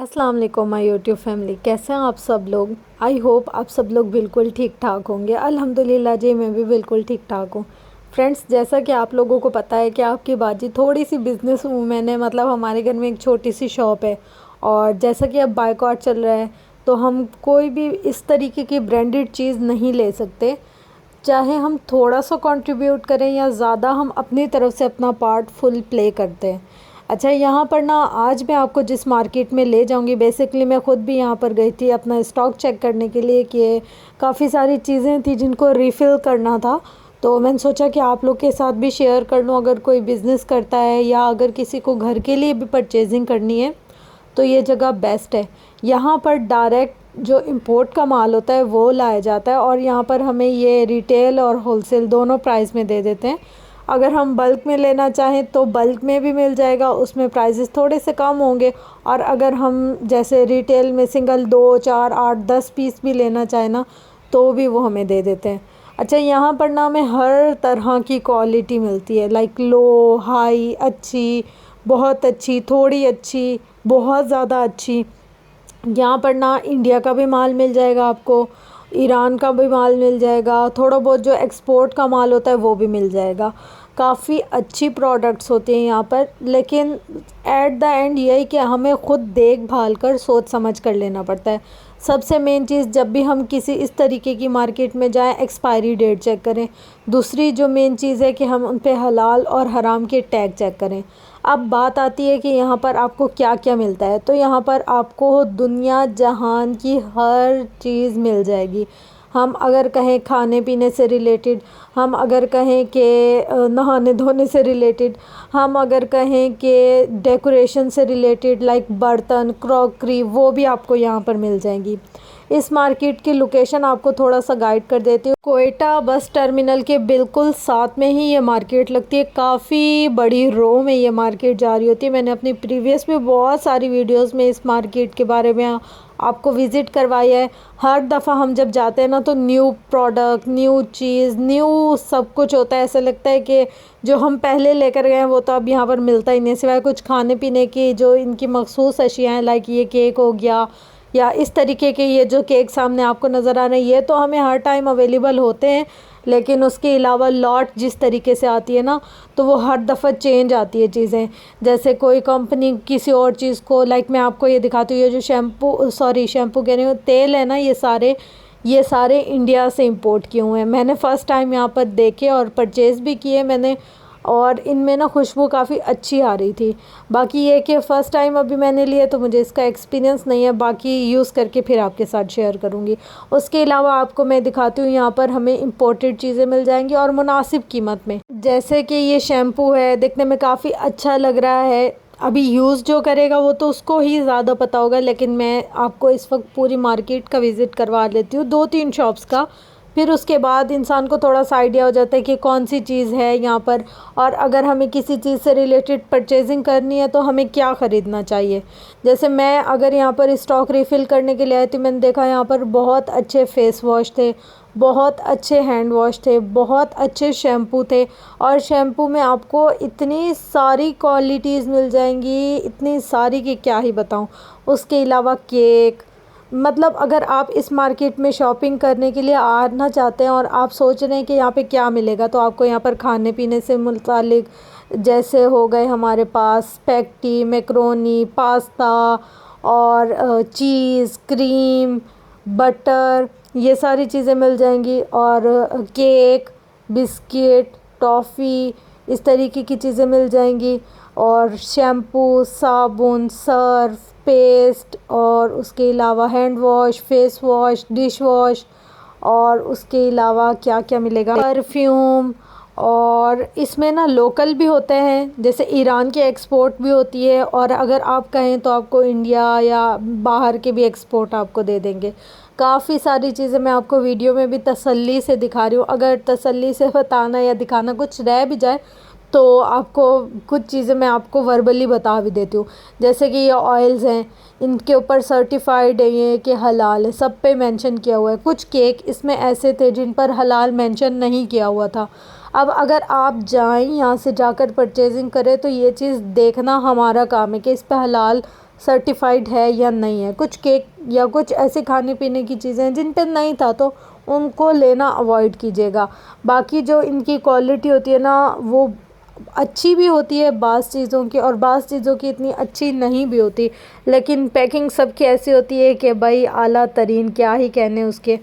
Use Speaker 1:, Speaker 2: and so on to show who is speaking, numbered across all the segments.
Speaker 1: अस्सलाम वालेकुम my YouTube family, कैसे हैं आप सब लोग। आई होप आप सब लोग बिल्कुल ठीक ठाक होंगे। अल्हम्दुलिल्लाह जी, मैं भी बिल्कुल ठीक ठाक हूँ। फ्रेंड्स, जैसा कि आप लोगों को पता है कि आपकी बाजी थोड़ी सी बिज़नेस वूमेन है। मतलब हमारे घर में एक छोटी सी शॉप है और जैसा कि अब बायकॉट चल रहा है तो हम कोई भी इस तरीके की ब्रांडेड चीज़ नहीं ले सकते। चाहे हम थोड़ा सा कंट्रीब्यूट करें या ज़्यादा, हम अपनी तरफ से अपना पार्ट फुल प्ले करते हैं। अच्छा, यहाँ पर ना आज मैं आपको जिस मार्केट में ले जाऊँगी, बेसिकली मैं ख़ुद भी यहाँ पर गई थी अपना स्टॉक चेक करने के लिए कि काफ़ी सारी चीज़ें थी जिनको रिफ़िल करना था। तो मैंने सोचा कि आप लोग के साथ भी शेयर कर लूँ। अगर कोई बिज़नेस करता है या अगर किसी को घर के लिए भी परचेजिंग करनी है तो ये जगह बेस्ट है। यहाँ पर डायरेक्ट जो इंपोर्ट का माल होता है वो लाया जाता है और यहाँ पर हमें ये रिटेल और होलसेल दोनों प्राइस में दे देते हैं। अगर हम बल्क में लेना चाहें तो बल्क में भी मिल जाएगा, उसमें प्राइसेस थोड़े से कम होंगे। और अगर हम जैसे रिटेल में सिंगल 2, 4, 8, 10 पीस भी लेना चाहें ना तो भी वो हमें दे देते हैं। अच्छा, यहाँ पर ना हमें हर तरह की क्वालिटी मिलती है, लाइक लो, हाई, अच्छी, बहुत अच्छी, थोड़ी अच्छी, बहुत ज़्यादा अच्छी। यहाँ पर ना इंडिया का भी माल मिल जाएगा आपको, ईरान का भी माल मिल जाएगा, थोड़ा बहुत जो एक्सपोर्ट का माल होता है वो भी मिल जाएगा। काफ़ी अच्छी प्रोडक्ट्स होती हैं यहाँ पर, लेकिन एट द एंड यही कि हमें ख़ुद देखभाल कर सोच समझ कर लेना पड़ता है। सबसे मेन चीज़, जब भी हम किसी इस तरीके की मार्केट में जाएं, एक्सपायरी डेट चेक करें। दूसरी जो मेन चीज़ है कि हम उन पे हलाल और हराम के टैग चेक करें। अब बात आती है कि यहाँ पर आपको क्या क्या मिलता है, तो यहाँ पर आपको दुनिया जहान की हर चीज़ मिल जाएगी। हम अगर कहें खाने पीने से रिलेटेड, हम अगर कहें कि नहाने धोने से रिलेटेड, हम अगर कहें कि डेकोरेशन से रिलेटेड लाइक बर्तन, क्रॉकरी, वो भी आपको यहाँ पर मिल जाएंगी। इस मार्केट की लोकेशन आपको थोड़ा सा गाइड कर देती हूँ। कोयटा बस टर्मिनल के बिल्कुल साथ में ही ये मार्केट लगती है। काफ़ी बड़ी रो में ये मार्केट जा रही होती है। मैंने अपनी प्रीवियस में बहुत सारी वीडियोस में इस मार्केट के बारे में आपको विज़िट करवाई है। हर दफ़ा हम जब जाते हैं ना तो न्यू प्रोडक्ट, न्यू चीज़, न्यू सब कुछ होता है। ऐसा लगता है कि जो हम पहले लेकर गए हैं वो तो अब यहाँ पर मिलता ही नहीं, सिवाय कुछ खाने पीने की जो इनकी मखसूस अशियाँ हैं, लाइक ये केक हो गया या इस तरीके के ये जो केक सामने आपको नज़र आ रहे हैं, ये तो हमें हर टाइम अवेलेबल होते हैं। लेकिन उसके अलावा लॉट जिस तरीके से आती है ना, तो वो हर दफ़ा चेंज आती है चीज़ें। जैसे कोई कंपनी किसी और चीज़ को, लाइक मैं आपको ये दिखाती हूँ, ये जो शैम्पू कह रही हूँ, तेल है ना, ये सारे इंडिया से इंपोर्ट किए हुए हैं। मैंने फ़र्स्ट टाइम यहाँ पर देखे और परचेज़ भी किए मैंने, और इनमें ना खुशबू काफ़ी अच्छी आ रही थी। बाकी ये कि फ़र्स्ट टाइम अभी मैंने लिए तो मुझे इसका एक्सपीरियंस नहीं है, बाकी यूज़ करके फिर आपके साथ शेयर करूँगी। उसके अलावा आपको मैं दिखाती हूँ, यहाँ पर हमें इम्पोर्टेड चीज़ें मिल जाएंगी और मुनासिब कीमत में। जैसे कि ये शैम्पू है, देखने में काफ़ी अच्छा लग रहा है। अभी यूज़ जो करेगा वो तो उसको ही ज़्यादा पता होगा, लेकिन मैं आपको इस वक्त पूरी मार्केट का विज़िट करवा लेती हूँ, 2-3 शॉप्स का। फिर उसके बाद इंसान को थोड़ा सा आइडिया हो जाता है कि कौन सी चीज़ है यहाँ पर, और अगर हमें किसी चीज़ से रिलेटेड परचेजिंग करनी है तो हमें क्या ख़रीदना चाहिए। जैसे मैं अगर यहाँ पर स्टॉक रिफ़िल करने के लिए आई थी, मैंने देखा यहाँ पर बहुत अच्छे फ़ेस वॉश थे, बहुत अच्छे हैंड वॉश थे, बहुत अच्छे शैम्पू थे। और शैम्पू में आपको इतनी सारी क्वालिटीज़ मिल जाएंगी, इतनी सारी कि क्या ही बताऊँ। उसके अलावा केक, मतलब अगर आप इस मार्केट में शॉपिंग करने के लिए आना चाहते हैं और आप सोच रहे हैं कि यहाँ पे क्या मिलेगा, तो आपको यहाँ पर खाने पीने से मुतालिक जैसे हो गए हमारे पास स्पैगेटी, मैकरोनी, पास्ता और चीज़, क्रीम, बटर, ये सारी चीज़ें मिल जाएंगी। और केक, बिस्किट, टॉफ़ी, इस तरीके की चीज़ें मिल जाएंगी। और शैम्पू, साबुन, सर्फ, पेस्ट, और उसके अलावा hand wash, face wash, dish wash, और उसके अलावा क्या क्या मिलेगा, परफ्यूम। और इसमें ना लोकल भी होते हैं, जैसे ईरान के एक्सपोर्ट भी होती है, और अगर आप कहें तो आपको इंडिया या बाहर के भी एक्सपोर्ट आपको दे देंगे। काफ़ी सारी चीज़ें मैं आपको वीडियो में भी तसल्ली से दिखा रही हूँ। अगर तसल्ली से बताना या दिखाना कुछ रह भी जाए तो आपको कुछ चीज़ें मैं आपको वर्बली बता भी देती हूँ। जैसे कि ये ऑयल्स हैं, इनके ऊपर सर्टिफाइड है ये कि हलाल है, सब पे मेंशन किया हुआ है। कुछ केक इसमें ऐसे थे जिन पर हलाल मेंशन नहीं किया हुआ था। अब अगर आप जाएं यहाँ से जाकर परचेजिंग करें तो ये चीज़ देखना हमारा काम है कि इस पे हलाल सर्टिफाइड है या नहीं है। कुछ केक या कुछ ऐसे खाने पीने की चीज़ें हैं जिन पे नहीं था तो उनको लेना अवॉइड कीजिएगा। बाकी जो इनकी क्वालिटी होती है ना वो अच्छी भी होती है बाज़ चीज़ों की, और बाज़ चीज़ों की इतनी अच्छी नहीं भी होती, लेकिन पैकिंग सबकी ऐसी होती है कि भाई आला तरीन, क्या ही कहने उसके।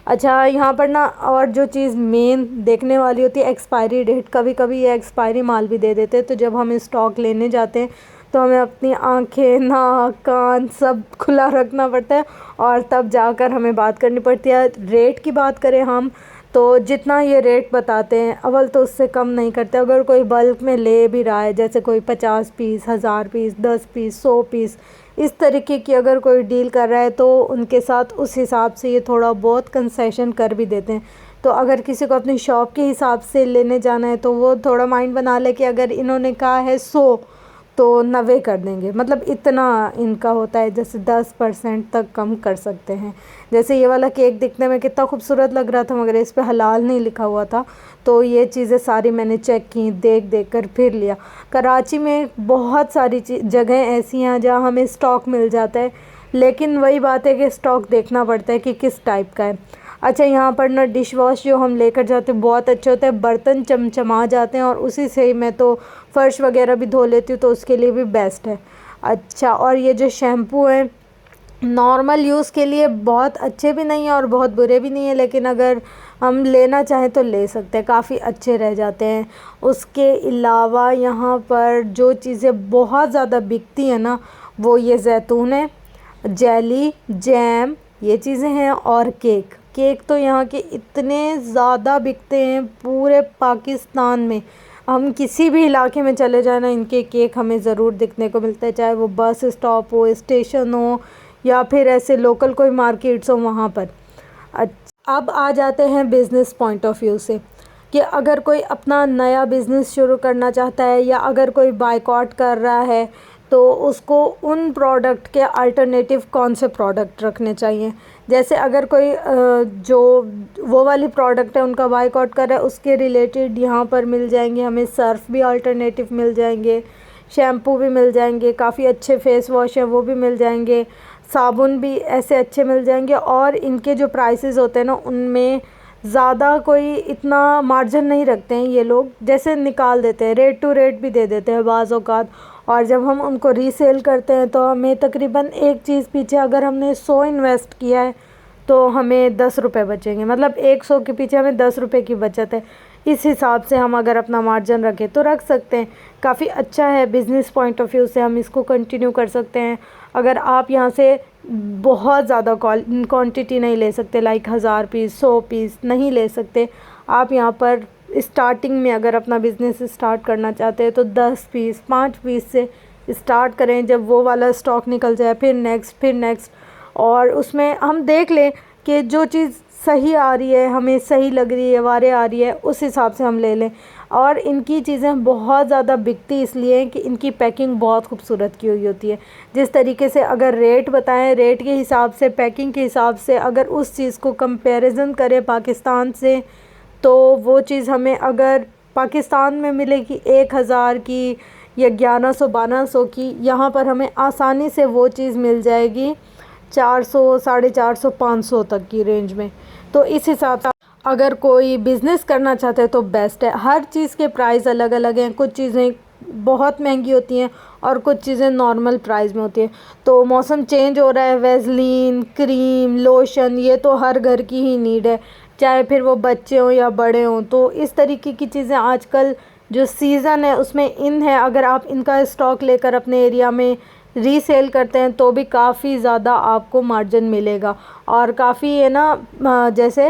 Speaker 1: अच्छा, यहाँ पर ना और जो चीज़ मेन देखने वाली होती है एक्सपायरी डेट। कभी कभी ये एक्सपायरी माल भी दे देते हैं, तो जब हम स्टॉक लेने जाते हैं तो हमें अपनी आंखें, नाक, कान सब खुला रखना पड़ता है, और तब जाकर हमें बात करनी पड़ती है। रेट की बात करें हम, तो जितना ये रेट बताते हैं अव्वल तो उससे कम नहीं करते। अगर कोई बल्क में ले भी रहा है, जैसे कोई 50 पीस, 1000 पीस, 10 पीस, 100 पीस, इस तरीके की अगर कोई डील कर रहा है तो उनके साथ उस हिसाब से ये थोड़ा बहुत कंसेशन कर भी देते हैं। तो अगर किसी को अपनी शॉप के हिसाब से लेने जाना है तो वो थोड़ा माइंड बना ले कि अगर इन्होंने कहा है 100 तो 90 कर देंगे, मतलब इतना इनका होता है। जैसे 10% तक कम कर सकते हैं। जैसे ये वाला केक दिखने में कितना खूबसूरत लग रहा था, मगर इस पे हलाल नहीं लिखा हुआ था, तो ये चीज़ें सारी मैंने चेक की, देख देख कर फिर लिया। कराची में बहुत सारी जगह ऐसी हैं जहाँ हमें स्टॉक मिल जाता है, लेकिन वही बात है कि स्टॉक देखना पड़ता है कि किस टाइप का है। अच्छा, यहाँ पर ना डिश वॉश जो हम लेकर जाते हैं बहुत अच्छे होते हैं, बर्तन चमचमा जाते हैं, और उसी से ही मैं तो फ़र्श वगैरह भी धो लेती हूँ, तो उसके लिए भी बेस्ट है। अच्छा, और ये जो शैम्पू हैं नॉर्मल यूज़ के लिए बहुत अच्छे भी नहीं हैं और बहुत बुरे भी नहीं हैं, लेकिन अगर हम लेना चाहें तो ले सकते हैं, काफ़ी अच्छे रह जाते हैं। उसके अलावा यहाँ पर जो चीज़ें बहुत ज़्यादा बिकती हैं ना वो ये ज़ैतून है, जेली, जैम, ये चीज़ें हैं, और केक। केक तो यहाँ के इतने ज़्यादा बिकते हैं पूरे पाकिस्तान में। हम किसी भी इलाके में चले जाए ना, इनके केक हमें ज़रूर दिखने को मिलता है, चाहे वो बस स्टॉप हो, स्टेशन हो, या फिर ऐसे लोकल कोई मार्केट्स हो वहाँ पर। अब आ जाते हैं बिज़नेस पॉइंट ऑफ व्यू से, कि अगर कोई अपना नया बिज़नेस शुरू करना चाहता है या अगर कोई बायकॉट कर रहा है तो उसको उन प्रोडक्ट के अल्टरनेटिव कौन से प्रोडक्ट रखने चाहिए। जैसे अगर कोई जो वो वाली प्रोडक्ट है उनका बायकॉट कर रहा है, उसके रिलेटेड यहाँ पर मिल जाएंगे हमें सर्फ भी अल्टरनेटिव मिल जाएंगे, शैम्पू भी मिल जाएंगे, काफ़ी अच्छे फेस वॉश हैं वो भी मिल जाएंगे, साबुन भी ऐसे अच्छे मिल जाएंगे। और इनके जो प्राइसेस होते हैं ना उनमें ज़्यादा कोई इतना मार्जिन नहीं रखते हैं ये लोग, जैसे निकाल देते हैं, रेट टू रेट भी दे देते हैं बाज़ औक़ात। और जब हम उनको रीसेल करते हैं तो हमें तकरीबन एक चीज़ पीछे अगर हमने 100 इन्वेस्ट किया है तो हमें 10 रुपये बचेंगे, मतलब 100 के पीछे हमें 10 रुपये की बचत है। इस हिसाब से हम अगर अपना मार्जिन रखें तो रख सकते हैं, काफ़ी अच्छा है। बिज़नेस पॉइंट ऑफ व्यू से हम इसको कंटिन्यू कर सकते हैं। अगर आप यहाँ से बहुत ज़्यादा क्वांटिटी नहीं ले सकते, लाइक 1000 पीस, 100 पीस नहीं ले सकते, आप यहाँ पर स्टार्टिंग में अगर अपना बिज़नेस स्टार्ट करना चाहते हैं तो 10 पीस, 5 पीस से स्टार्ट करें। जब वो वाला स्टॉक निकल जाए फिर नेक्स्ट, फिर नेक्स्ट, और उसमें हम देख लें कि जो चीज़ सही आ रही है, हमें सही लग रही है, वारे आ रही है, उस हिसाब से हम ले लें। और इनकी चीज़ें बहुत ज़्यादा बिकती इसलिए हैं कि इनकी पैकिंग बहुत खूबसूरत की हुई होती है। जिस तरीके से अगर रेट बताएं, रेट के हिसाब से, पैकिंग के हिसाब से अगर उस चीज़ को कंपैरिजन करें पाकिस्तान से, तो वो चीज़ हमें अगर पाकिस्तान में मिलेगी 1000 की या 1100-1200 की, यहाँ पर हमें आसानी से वो चीज़ मिल जाएगी 400, 450, 500 तक की रेंज में। तो इस हिसाब से अगर कोई बिज़नेस करना चाहते हैं तो बेस्ट है। हर चीज़ के प्राइस अलग अलग हैं, कुछ चीज़ें बहुत महंगी होती हैं और कुछ चीज़ें नॉर्मल प्राइस में होती हैं। तो मौसम चेंज हो रहा है, वेज़लीन, क्रीम, लोशन, ये तो हर घर की ही नीड है, चाहे फिर वो बच्चे हों या बड़े हों। तो इस तरीके की चीज़ें आजकल जो सीज़न है उसमें इन है, अगर आप इनका स्टॉक लेकर अपने एरिया में रीसेल करते हैं तो भी काफ़ी ज़्यादा आपको मार्जिन मिलेगा। और काफ़ी है ना, जैसे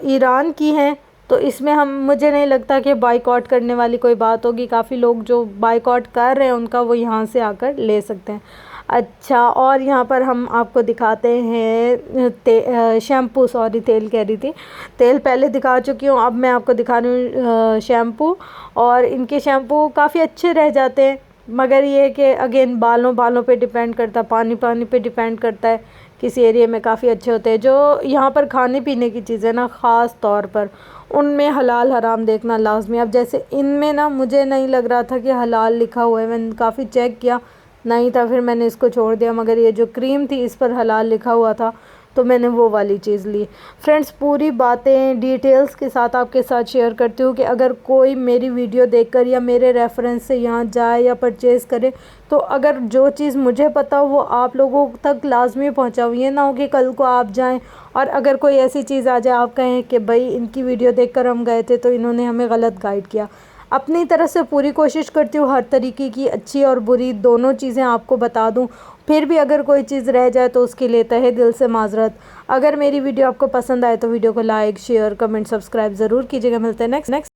Speaker 1: ईरान की हैं तो इसमें हम, मुझे नहीं लगता कि बाइकॉट करने वाली कोई बात होगी। काफ़ी लोग जो बाइकॉट कर रहे हैं उनका वो यहाँ से आकर ले सकते हैं। अच्छा, और यहाँ पर हम आपको दिखाते हैं शैम्पू, सॉरी तेल कह रही थी, तेल पहले दिखा चुकी हूँ, अब मैं आपको दिखा रही हूँ शैम्पू। और इनके शैम्पू काफ़ी अच्छे रह जाते हैं, मगर ये है कि अगेन बालों पे डिपेंड करता है, पानी पे डिपेंड करता है। किसी एरिया में काफ़ी अच्छे होते हैं। जो यहाँ पर खाने पीने की चीज़ें ना, ख़ास तौर पर उनमें हलाल हराम देखना लाजमी। अब जैसे इनमें ना मुझे नहीं लग रहा था कि हलाल लिखा हुआ है, मैंने काफ़ी चेक किया नहीं था, फिर मैंने इसको छोड़ दिया। मगर ये जो क्रीम थी इस पर हलाल लिखा हुआ था तो मैंने वो वाली चीज़ ली। फ्रेंड्स, पूरी बातें डिटेल्स के साथ आपके साथ शेयर करती हूँ कि अगर कोई मेरी वीडियो देखकर या मेरे रेफरेंस से यहाँ जाए या परचेज़ करे तो अगर जो चीज़ मुझे पता हो वो आप लोगों तक लाजमी पहुँचाऊँ। ये ना हो कि कल को आप जाएं और अगर कोई ऐसी चीज़ आ जाए आप कहें कि भाई इनकी वीडियो देखकर हम गए थे तो इन्होंने हमें गलत गाइड किया। अपनी तरफ से पूरी कोशिश करती हूँ हर तरीके की अच्छी और बुरी दोनों चीज़ें आपको बता दूँ। फिर भी अगर कोई चीज़ रह जाए तो उसके लिए तहे दिल से माजरत। अगर मेरी वीडियो आपको पसंद आए तो वीडियो को लाइक शेयर कमेंट सब्सक्राइब ज़रूर कीजिएगा। मिलते हैं नेक्स्ट